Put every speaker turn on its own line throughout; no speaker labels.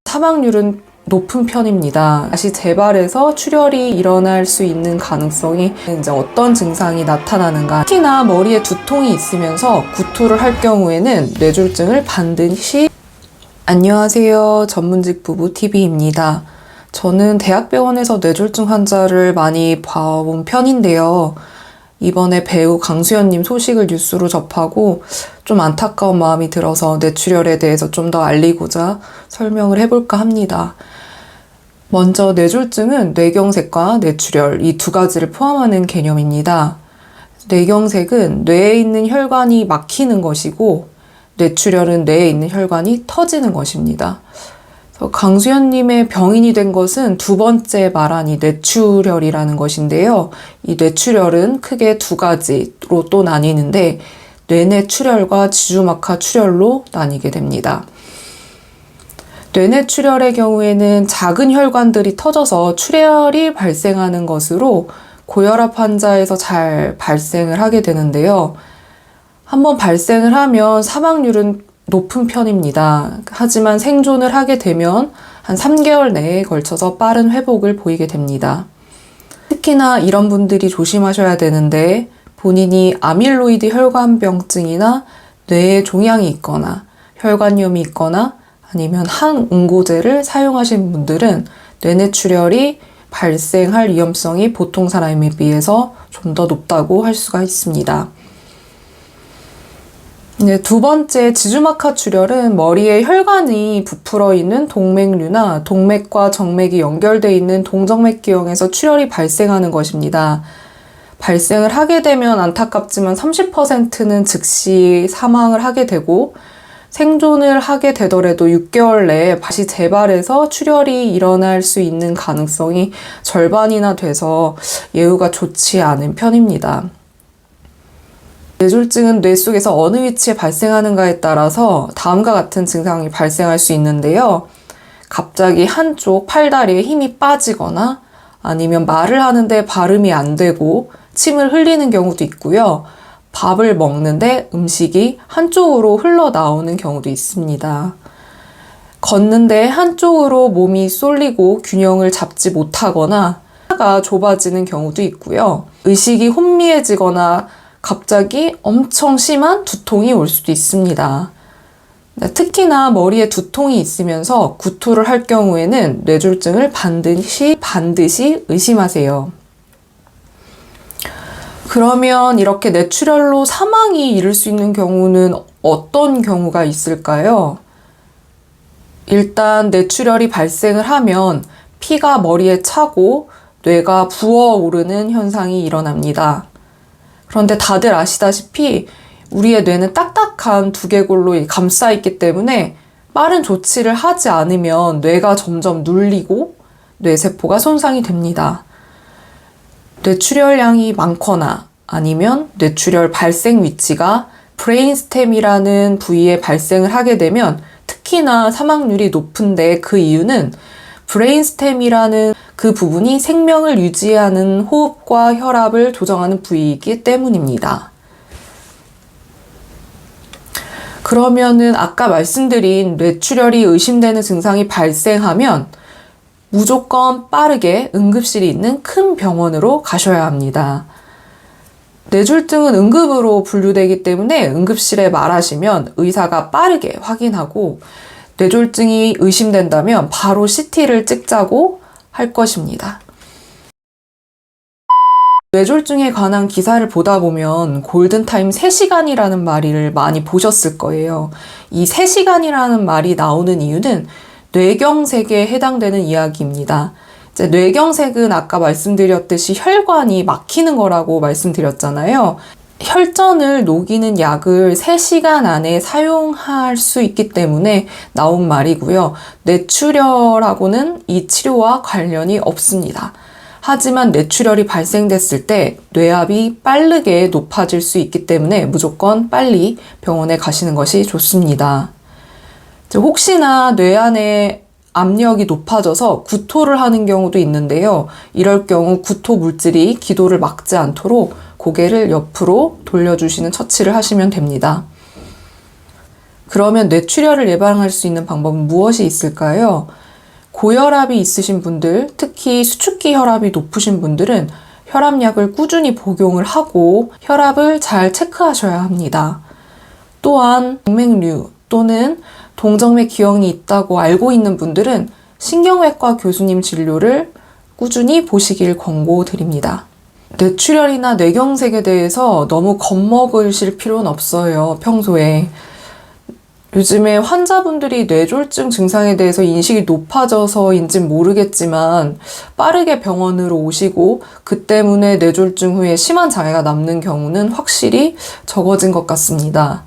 사망률은 높은 편입니다. 다시 재발해서 출혈이 일어날 수 있는 가능성이 이제 어떤 증상이 나타나는가. 특히나 머리에 두통이 있으면서 구토를 할 경우에는 뇌졸중을 반드시. 안녕하세요. 전문직 부부 TV입니다. 저는 대학병원에서 뇌졸중 환자를 많이 봐온 편인데요. 이번에 배우 강수연님 소식을 뉴스로 접하고 좀 안타까운 마음이 들어서 뇌출혈에 대해서 좀 더 알리고자 설명을 해볼까 합니다. 먼저 뇌졸중은 뇌경색과 뇌출혈 이 두 가지를 포함하는 개념입니다. 뇌경색은 뇌에 있는 혈관이 막히는 것이고 뇌출혈은 뇌에 있는 혈관이 터지는 것입니다. 강수연님의 병인이 된 것은 두 번째 말한 이 뇌출혈이라는 것인데요. 이 뇌출혈은 크게 두 가지로 또 나뉘는데 뇌내 출혈과 지주막하 출혈로 나뉘게 됩니다. 뇌내 출혈의 경우에는 작은 혈관들이 터져서 출혈이 발생하는 것으로 고혈압 환자에서 잘 발생을 하게 되는데요. 한번 발생을 하면 사망률은 높은 편입니다. 하지만 생존을 하게 되면 한 3개월 내에 걸쳐서 빠른 회복을 보이게 됩니다. 특히나 이런 분들이 조심하셔야 되는데 본인이 아밀로이드 혈관병증이나 뇌에 종양이 있거나 혈관염이 있거나 아니면 항응고제를 사용하신 분들은 뇌내출혈이 발생할 위험성이 보통 사람에 비해서 좀 더 높다고 할 수가 있습니다. 두 번째 지주막하 출혈은 머리에 혈관이 부풀어 있는 동맥류나 동맥과 정맥이 연결되어 있는 동정맥기형에서 출혈이 발생하는 것입니다. 발생을 하게 되면 안타깝지만 30%는 즉시 사망을 하게 되고 생존을 하게 되더라도 6개월 내에 다시 재발해서 출혈이 일어날 수 있는 가능성이 절반이나 돼서 예후가 좋지 않은 편입니다. 뇌졸중은 뇌 속에서 어느 위치에 발생하는가에 따라서 다음과 같은 증상이 발생할 수 있는데요. 갑자기 한쪽 팔다리에 힘이 빠지거나 아니면 말을 하는데 발음이 안 되고 침을 흘리는 경우도 있고요. 밥을 먹는데 음식이 한쪽으로 흘러나오는 경우도 있습니다. 걷는데 한쪽으로 몸이 쏠리고 균형을 잡지 못하거나 혀가 좁아지는 경우도 있고요. 의식이 혼미해지거나 갑자기 엄청 심한 두통이 올 수도 있습니다. 특히나 머리에 두통이 있으면서 구토를 할 경우에는 뇌졸중을 반드시 의심하세요. 그러면 이렇게 뇌출혈로 사망이 이를 수 있는 경우는 어떤 경우가 있을까요? 일단 뇌출혈이 발생을 하면 피가 머리에 차고 뇌가 부어오르는 현상이 일어납니다. 그런데 다들 아시다시피 우리의 뇌는 딱딱한 두개골로 감싸있기 때문에 빠른 조치를 하지 않으면 뇌가 점점 눌리고 뇌세포가 손상이 됩니다. 뇌출혈량이 많거나 아니면 뇌출혈 발생 위치가 브레인스템이라는 부위에 발생을 하게 되면 특히나 사망률이 높은데 그 이유는 브레인스템이라는 그 부분이 생명을 유지하는 호흡과 혈압을 조정하는 부위이기 때문입니다. 그러면은 아까 말씀드린 뇌출혈이 의심되는 증상이 발생하면 무조건 빠르게 응급실이 있는 큰 병원으로 가셔야 합니다. 뇌졸중은 응급으로 분류되기 때문에 응급실에 말하시면 의사가 빠르게 확인하고 뇌졸중이 의심된다면 바로 CT를 찍자고 할 것입니다. 뇌졸중에 관한 기사를 보다 보면 골든타임 3시간이라는 말을 많이 보셨을 거예요. 이 3시간이라는 말이 나오는 이유는 뇌경색에 해당되는 이야기입니다. 이제 뇌경색은 아까 말씀드렸듯이 혈관이 막히는 거라고 말씀드렸잖아요. 혈전을 녹이는 약을 3시간 안에 사용할 수 있기 때문에 나온 말이고요. 뇌출혈하고는 이 치료와 관련이 없습니다. 하지만 뇌출혈이 발생됐을 때 뇌압이 빠르게 높아질 수 있기 때문에 무조건 빨리 병원에 가시는 것이 좋습니다. 혹시나 뇌 안에 압력이 높아져서 구토를 하는 경우도 있는데요. 이럴 경우 구토 물질이 기도를 막지 않도록 고개를 옆으로 돌려주시는 처치를 하시면 됩니다. 그러면 뇌출혈을 예방할 수 있는 방법은 무엇이 있을까요? 고혈압이 있으신 분들, 특히 수축기 혈압이 높으신 분들은 혈압약을 꾸준히 복용을 하고 혈압을 잘 체크하셔야 합니다. 또한 동맥류 또는 동정맥 기형이 있다고 알고 있는 분들은 신경외과 교수님 진료를 꾸준히 보시길 권고드립니다. 뇌출혈이나 뇌경색에 대해서 너무 겁먹으실 필요는 없어요, 평소에. 요즘에 환자분들이 뇌졸중 증상에 대해서 인식이 높아져서인진 모르겠지만 빠르게 병원으로 오시고 그 때문에 뇌졸중 후에 심한 장애가 남는 경우는 확실히 적어진 것 같습니다.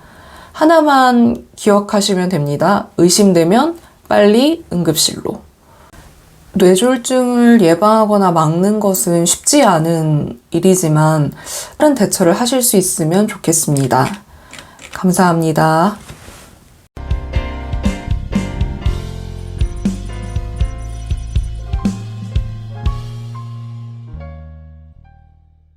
하나만 기억하시면 됩니다. 의심되면 빨리 응급실로. 뇌졸중을 예방하거나 막는 것은 쉽지 않은 일이지만 다른 대처를 하실 수 있으면 좋겠습니다. 감사합니다.